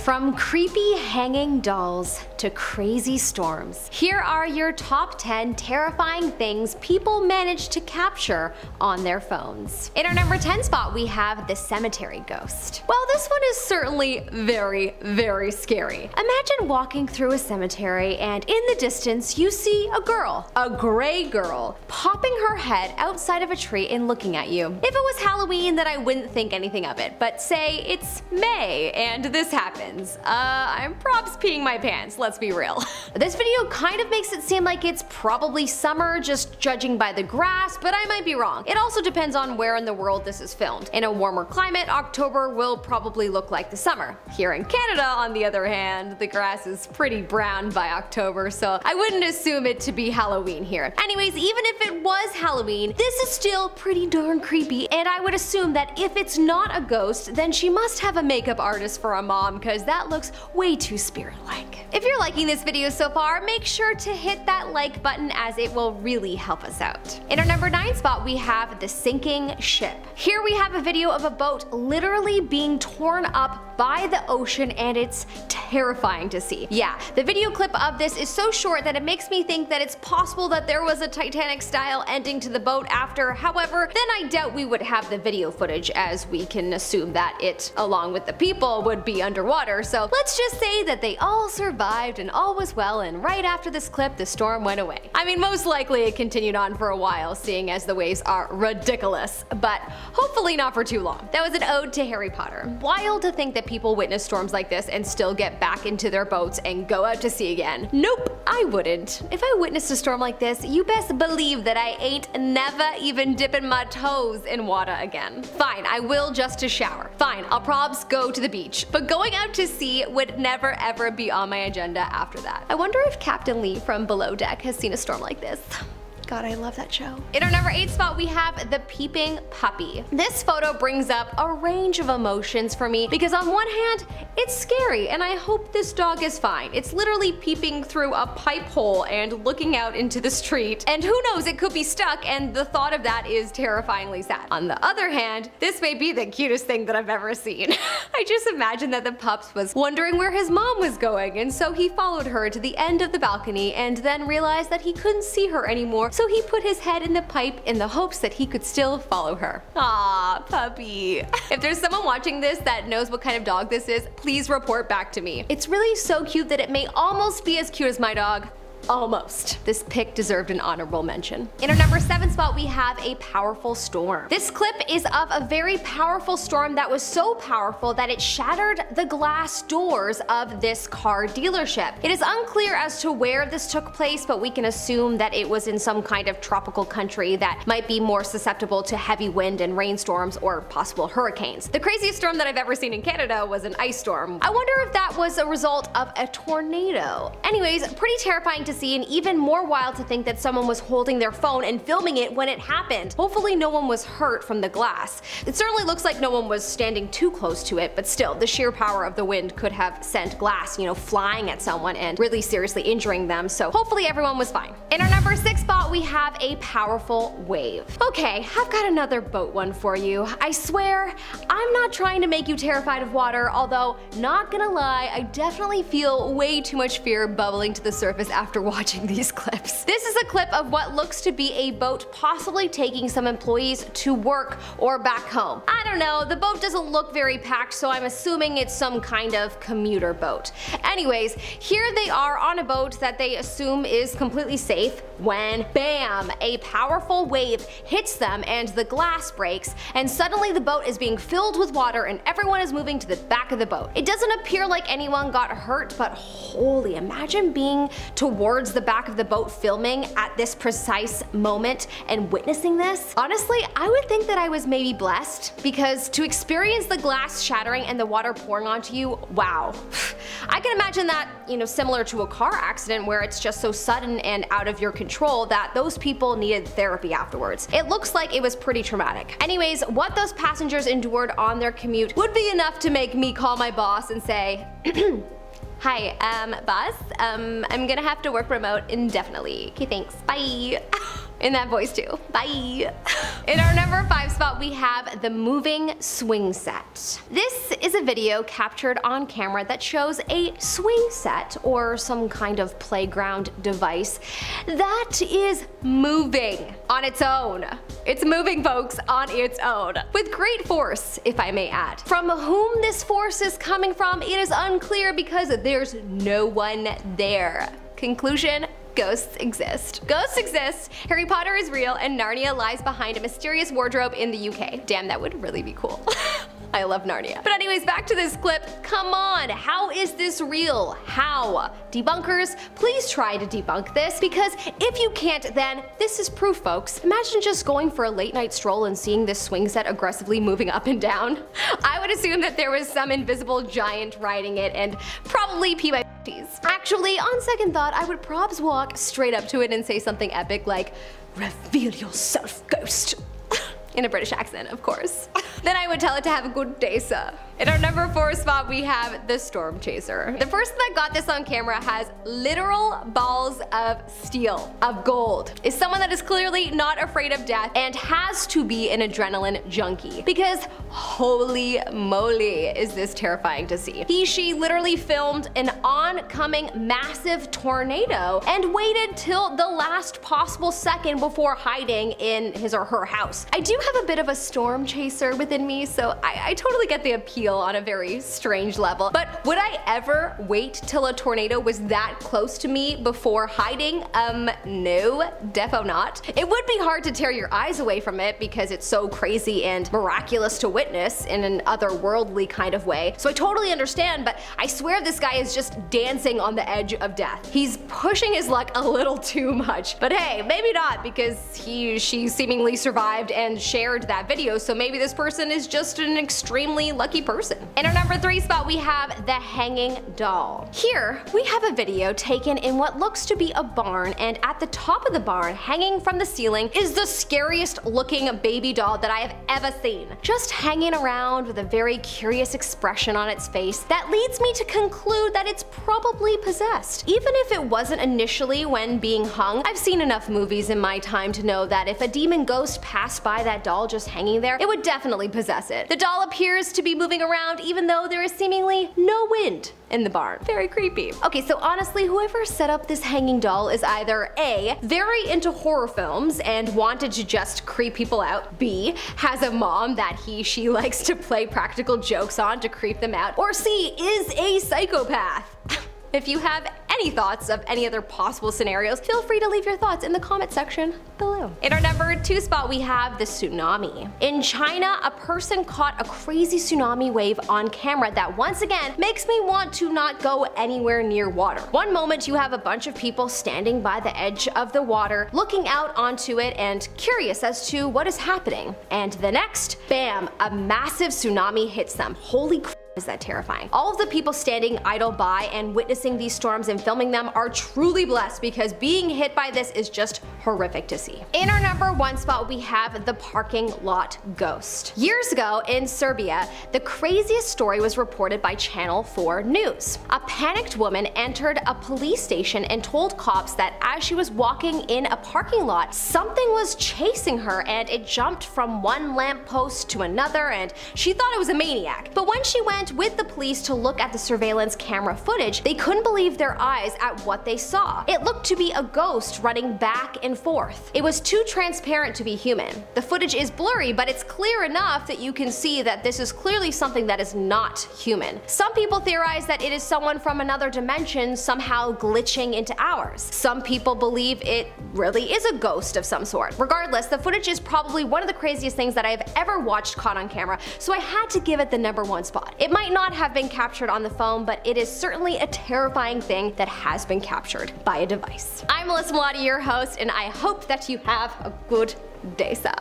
From creepy hanging dolls to crazy storms, here are your top 10 terrifying things people manage to capture on their phones. In our number 10 spot, we have the cemetery ghost. Well, this one is certainly very, very scary. Imagine walking through a cemetery and in the distance you see a girl, a gray girl, popping her head outside of a tree and looking at you. If it was Halloween, then I wouldn't think anything of it, but say it's May and this happens. I'm props peeing my pants, let's be real. This video kind of makes it seem like it's probably summer, just judging by the grass, but I might be wrong. It also depends on where in the world this is filmed. In a warmer climate, October will probably look like the summer. Here in Canada, on the other hand, the grass is pretty brown by October, so I wouldn't assume it to be Halloween here. Anyways, even if it was Halloween, this is still pretty darn creepy, and I would assume that if it's not a ghost, then she must have a makeup artist for a mom, cause that looks way too spirit-like. If you're liking this video so far, make sure to hit that like button as it will really help us out. In our number 9 spot, we have the sinking ship. Here we have a video of a boat literally being torn up by the ocean, and it's terrifying to see. Yeah, the video clip of this is so short that it makes me think that it's possible that there was a Titanic-style ending to the boat after. However, then I doubt we would have the video footage, as we can assume that it, along with the people, would be underwater. So let's just say that they all survived and all was well, and right after this clip, the storm went away. I mean, most likely it continued on for a while, seeing as the waves are ridiculous, but hopefully not for too long. That was an ode to Harry Potter. Wild to think that people witness storms like this and still get back into their boats and go out to sea again. Nope, I wouldn't. If I witnessed a storm like this, you best believe that I ain't never even dipping my toes in water again. Fine, I will just to shower. Fine, I'll probs go to the beach, but going out to sea would never ever be on my agenda after that. I wonder if Captain Lee from Below Deck has seen a storm like this. God, I love that show. In our number 8 spot, we have the Peeping Puppy. This photo brings up a range of emotions for me because on one hand, it's scary and I hope this dog is fine. It's literally peeping through a pipe hole and looking out into the street, and who knows, it could be stuck, and the thought of that is terrifyingly sad. On the other hand, this may be the cutest thing that I've ever seen. I just imagine that the pups was wondering where his mom was going, and so he followed her to the end of the balcony and then realized that he couldn't see her anymore, so he put his head in the pipe in the hopes that he could still follow her. Aw, puppy. If there's someone watching this that knows what kind of dog this is, please report back to me. It's really so cute that it may almost be as cute as my dog. Almost. This pic deserved an honorable mention. In our number 7 spot, we have a powerful storm. This clip is of a very powerful storm that was so powerful that it shattered the glass doors of this car dealership. It is unclear as to where this took place, but we can assume that it was in some kind of tropical country that might be more susceptible to heavy wind and rainstorms or possible hurricanes. The craziest storm that I've ever seen in Canada was an ice storm. I wonder if that was a result of a tornado. Anyways, pretty terrifying to see, and even more wild to think that someone was holding their phone and filming it when it happened. Hopefully no one was hurt from the glass. It certainly looks like no one was standing too close to it, but still, the sheer power of the wind could have sent glass, flying at someone and really seriously injuring them, so hopefully everyone was fine. In our number 6 spot, we have a powerful wave. Okay, I've got another boat one for you. I swear, I'm not trying to make you terrified of water, although, not gonna lie, I definitely feel way too much fear bubbling to the surface after watching these clips. This is a clip of what looks to be a boat possibly taking some employees to work or back home. I don't know, the boat doesn't look very packed, so I'm assuming it's some kind of commuter boat. Anyways, here they are on a boat that they assume is completely safe when, bam, a powerful wave hits them and the glass breaks, and suddenly the boat is being filled with water and everyone is moving to the back of the boat. It doesn't appear like anyone got hurt, but holy, imagine being towards the back of the boat filming at this precise moment and witnessing this. Honestly, I would think that I was maybe blessed, because to experience the glass shattering and the water pouring onto you, wow. I can imagine that, similar to a car accident where it's just so sudden and out of your control that those people needed therapy afterwards. It looks like it was pretty traumatic. Anyways, what those passengers endured on their commute would be enough to make me call my boss and say, Hi, boss, I'm gonna have to work remote indefinitely. Okay, thanks, bye. in that voice too. Bye. In our number 5 spot, we have the moving swing set. This is a video captured on camera that shows a swing set, or some kind of playground device, that is moving on its own. It's moving, folks, on its own. With great force, if I may add. From whom this force is coming from, it is unclear because there's no one there. Conclusion: ghosts exist. Ghosts exist, Harry Potter is real, and Narnia lies behind a mysterious wardrobe in the UK. Damn, that would really be cool. I love Narnia. But anyways, back to this clip. Come on, how is this real? How? Debunkers, please try to debunk this, because if you can't, then this is proof, folks. Imagine just going for a late night stroll and seeing this swing set aggressively moving up and down. I would assume that there was some invisible giant riding it, and probably pee my panties. Actually, on second thought, I would probs walk straight up to it and say something epic like, "Reveal yourself, ghost." In a British accent, of course. Then I would tell it to have a good day, sir. In our number 4 spot, we have the storm chaser. The person that got this on camera has literal balls of steel, of gold. Is someone that is clearly not afraid of death and has to be an adrenaline junkie. Because holy moly, is this terrifying to see. She literally filmed an oncoming massive tornado and waited till the last possible second before hiding in his or her house. I do have a bit of a storm chaser within me, so I totally get the appeal on a very strange level. But would I ever wait till a tornado was that close to me before hiding? No, defo not. It would be hard to tear your eyes away from it because it's so crazy and miraculous to witness in an otherworldly kind of way. So I totally understand, but I swear this guy is just dancing on the edge of death. He's pushing his luck a little too much. But hey, maybe not, because she seemingly survived and shared that video, so maybe this person is just an extremely lucky person. In our number 3 spot, we have the hanging doll. Here, we have a video taken in what looks to be a barn, and at the top of the barn, hanging from the ceiling, is the scariest looking baby doll that I have ever seen. Just hanging around with a very curious expression on its face that leads me to conclude that it's probably possessed. Even if it wasn't initially when being hung, I've seen enough movies in my time to know that if a demon ghost passed by that doll just hanging there, it would definitely possess it. The doll appears to be moving around even though there is seemingly no wind in the barn. Very creepy. Okay, so honestly, whoever set up this hanging doll is either A, very into horror films and wanted to just creep people out, B, has a mom that she likes to play practical jokes on to creep them out, or C, is a psychopath. If you have any thoughts of any other possible scenarios, feel free to leave your thoughts in the comment section below. In our number 2 spot, we have the tsunami. In China, a person caught a crazy tsunami wave on camera that once again makes me want to not go anywhere near water. One moment you have a bunch of people standing by the edge of the water, looking out onto it and curious as to what is happening. And the next, bam, a massive tsunami hits them. Holy crap. Is that terrifying? All of the people standing idle by and witnessing these storms and filming them are truly blessed, because being hit by this is just horrific to see. In our number 1 spot, we have the parking lot ghost. Years ago in Serbia, the craziest story was reported by Channel 4 News. A panicked woman entered a police station and told cops that as she was walking in a parking lot, something was chasing her and it jumped from one lamppost to another, and she thought it was a maniac. But when she went with the police to look at the surveillance camera footage, they couldn't believe their eyes at what they saw. It looked to be a ghost running back and forth. It was too transparent to be human. The footage is blurry, but it's clear enough that you can see that this is clearly something that is not human. Some people theorize that it is someone from another dimension somehow glitching into ours. Some people believe it really is a ghost of some sort. Regardless, the footage is probably one of the craziest things that I have ever watched caught on camera, so I had to give it the number 1 spot. It might not have been captured on the phone, but it is certainly a terrifying thing that has been captured by a device. I'm Melissa Mulati, your host, and I hope that you have a good day, sir.